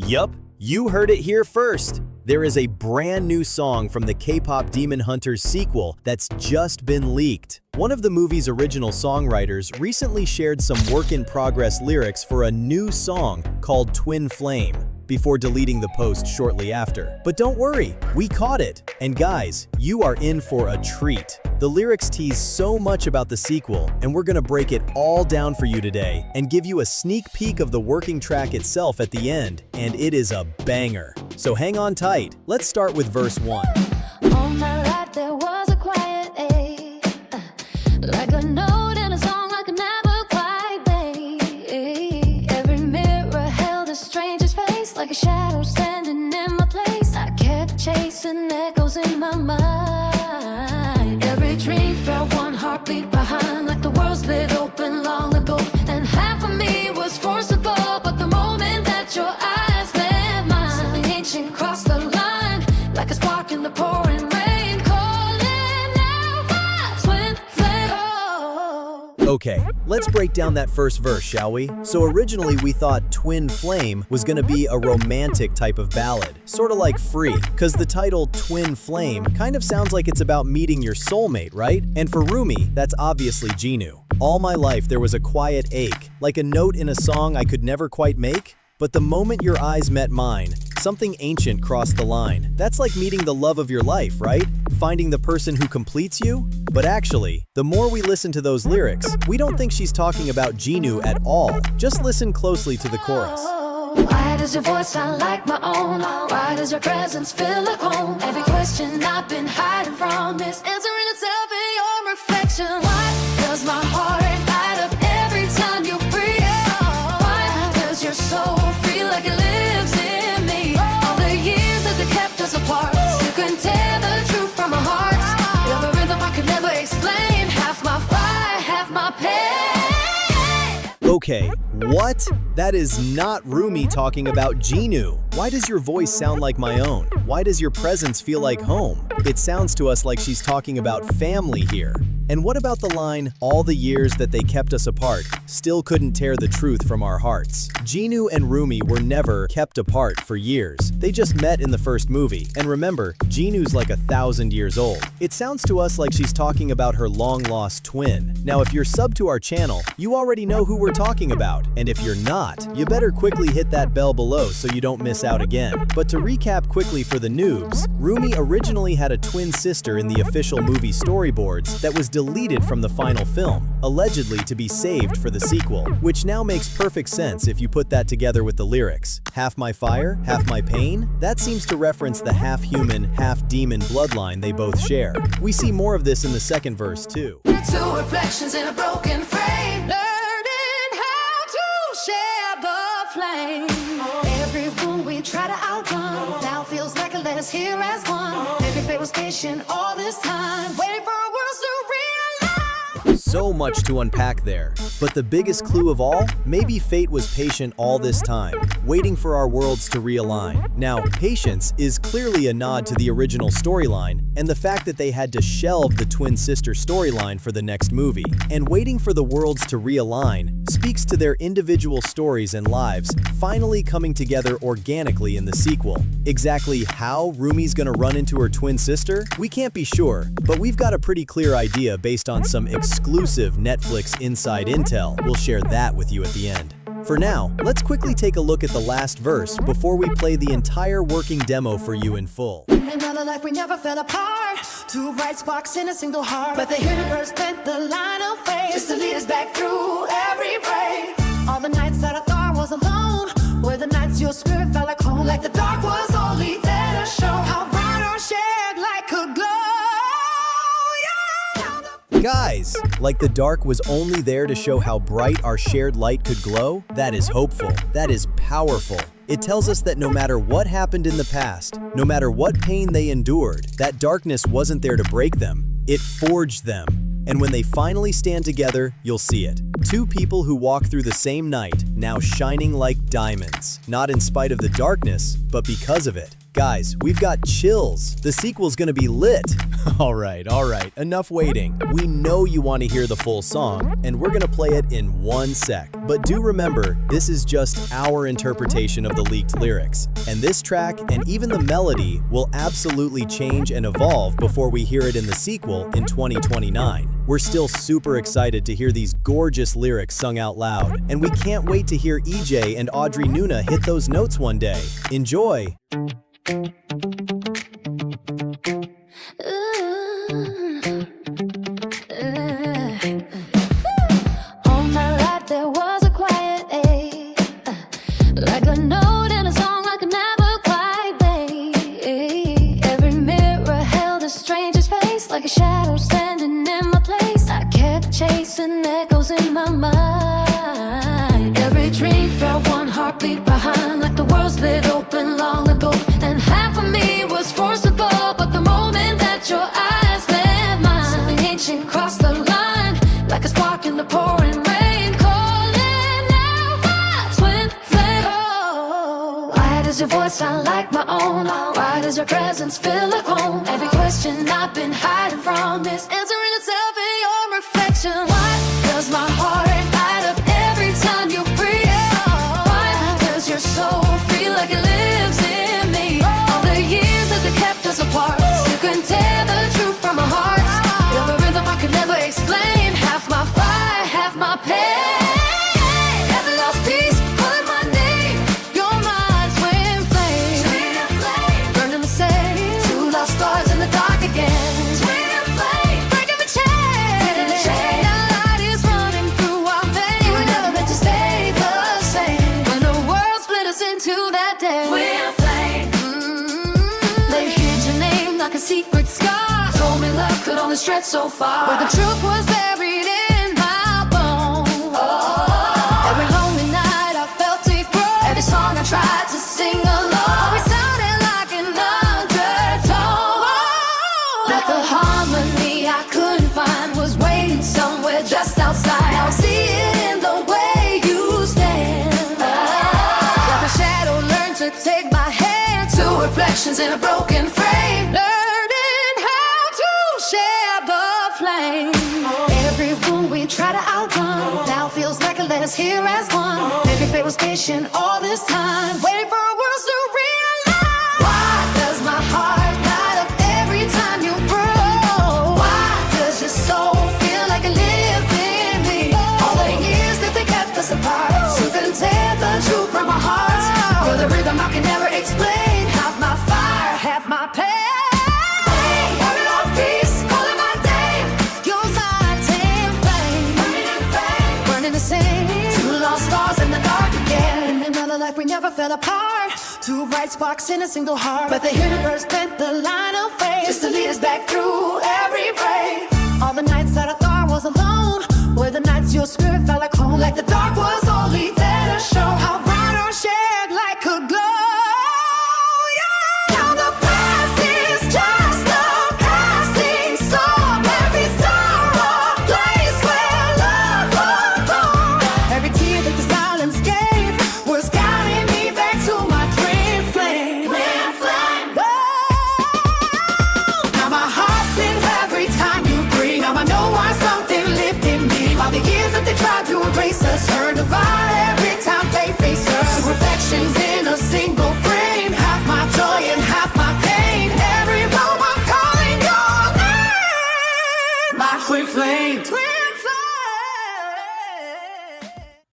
Yup, you heard it here first. There is a brand new song from the Kpop Demon Hunters sequel that's just been leaked. One of the movie's original songwriters recently shared some work-in-progress lyrics for a new song called Twin Flame, before deleting the post shortly after. But don't worry, we caught it. And guys, you are in for a treat. The lyrics tease so much about the sequel, and we're gonna break it all down for you today and give you a sneak peek of the working track itself at the end, and it is a banger. So hang on tight. Let's start with verse 1. All my life there was a quiet A, like a note in a song I could never quite make. Every mirror held a stranger's face, like a shadow standing in my place. I kept chasing echoes in my mind. Every dream felt one heartbeat behind, like the world split open long ago. And half of me was forcible, but the moment that your eyes met mine, something ancient crossed the line, like a spark in the pouring rain, calling out my twin flame. Oh. Okay, let's break down that first verse, shall we? So originally we thought Twin Flame was gonna be a romantic type of ballad, sorta like Free, cause the title Twin Flame kind of sounds like it's about meeting your soulmate, right? And for Rumi, that's obviously Jinu. All my life there was a quiet ache, like a note in a song I could never quite make. But the moment your eyes met mine, something ancient crossed the line. That's like meeting the love of your life, right? Finding the person who completes you? But actually, the more we listen to those lyrics, we don't think she's talking about Jinu at all. Just listen closely to the chorus. Why does your voice sound like my own? Why does your presence feel like home? Every question I've been hiding from is answering itself in your reflection. Why does my heart light up every time you breathe? Why does your soul feel like it lives in me? All the years that they kept us apart, you couldn't tell the truth from our hearts. You're the rhythm I could never explain. Half my fire, half my pain. Okay, what? That is not Rumi talking about Jinu. Why does your voice sound like my own? Why does your presence feel like home? It sounds to us like she's talking about family here. And what about the line, all the years that they kept us apart, still couldn't tear the truth from our hearts? Jinu and Rumi were never kept apart for years. They just met in the first movie. And remember, Jinu's like 1,000 years old. It sounds to us like she's talking about her long-lost twin. Now, if you're sub to our channel, you already know who we're talking about. And if you're not, you better quickly hit that bell below so you don't miss out again. But to recap quickly for the noobs, Rumi originally had a twin sister in the official movie storyboards that was deleted from the final film, allegedly to be saved for the sequel, which now makes perfect sense if you put that together with the lyrics. Half my fire, half my pain? That seems to reference the half-human, half-demon bloodline they both share. We see more of this in the second verse too. Two reflections in a broken frame, learning how to share the flame. Every wound we try to outrun now feels like a let us here as one. Every fate was patient all this time, waiting for our worlds to realize. So much to unpack there. But the biggest clue of all, maybe fate was patient all this time, waiting for our worlds to realign. Now, patience is clearly a nod to the original storyline and the fact that they had to shelve the twin sister storyline for the next movie. And waiting for the worlds to realign speaks to their individual stories and lives finally coming together organically in the sequel. Exactly how Rumi's gonna run into her twin sister? We can't be sure, but we've got a pretty clear idea based on some exclusive Netflix inside intel. We'll share that with you at the end. For now, let's quickly take a look at the last verse before we play the entire working demo for you in full. In another life we never fell apart, two bright sparks in a single heart. But the universe bent the line of fate just to lead us back through every break. All the nights that I thought I was alone were the nights your spirit felt like home. Like the dark was only there to show how bright our shared light could glow. Guys, like the dark was only there to show how bright our shared light could glow? That is hopeful. That is powerful. It tells us that no matter what happened in the past, no matter what pain they endured, that darkness wasn't there to break them. It forged them. And when they finally stand together, you'll see it. Two people who walk through the same night, now shining like diamonds. Not in spite of the darkness, but because of it. Guys, we've got chills. The sequel's gonna be lit. All right, enough waiting. We know you want to hear the full song, and we're gonna play it in 1 sec. But do remember, this is just our interpretation of the leaked lyrics. And this track, and even the melody, will absolutely change and evolve before we hear it in the sequel in 2029. We're still super excited to hear these gorgeous lyrics sung out loud, and we can't wait to hear EJ and Audrey Nuna hit those notes one day. Enjoy! All my life there was a quiet A, like a note in a song I could never quite be. Every mirror held a stranger's face, like a shadow standing in my place. I kept chasing echoes in my mind. Every dream felt one heartbeat behind, like the world split open long ago. And half of me was forcible, but the moment that your eyes met mine, something ancient crossed the line, like a spark in the pouring rain, calling out my twin flame. Oh, why does your voice sound like my own? Why does your presence feel like home? Every question I've been hiding from is answering itself in your reflection. Why does my heart light up every time you breathe? Why does your soul feel like it lives in me? All the years that they kept us apart, you couldn't tear the truth from our hearts. You're the rhythm I could never explain. Half my fire, half my pain. Never lost peace, calling my name. You're my twin flame. Burning the same. Two lost stars in the dark again. Twin flame, breaking the chain. Now light is running through our veins. We were never meant to stay the same. When the world split us into that day. Twin flame. They hid your name like a secret scar. Told me love could only stretch so far, but the truth was buried in my bones. Every lonely night I felt deep grow. Every song I tried to sing along always sounded like an undertone. Like a harmony I couldn't find was waiting somewhere just outside. Now I see it in the way you stand. Like a shadow learned to take my hand. Two reflections in a broken frame, learning how to share the flame. Every wound we try to outrun now feels like it let us here as one. Maybe fate was patient all this time, waiting for us to realize. Why does my heart light up every time you breathe? Why does your soul feel like it lives in me? All the years that they kept us apart, so couldn't tear the truth from our hearts. You're the rhythm I can never explain. Half my fire, half my pain. Burning all peace, calling my name. You're my twin flame. Burning the same. Two lost stars in the dark again. In another life we never fell apart. Two bright sparks in a single heart, but the universe bent the line of fate just to lead us back through every break. All the nights that I thought was alone were the nights your spirit felt like home. Like the dark was only there to show how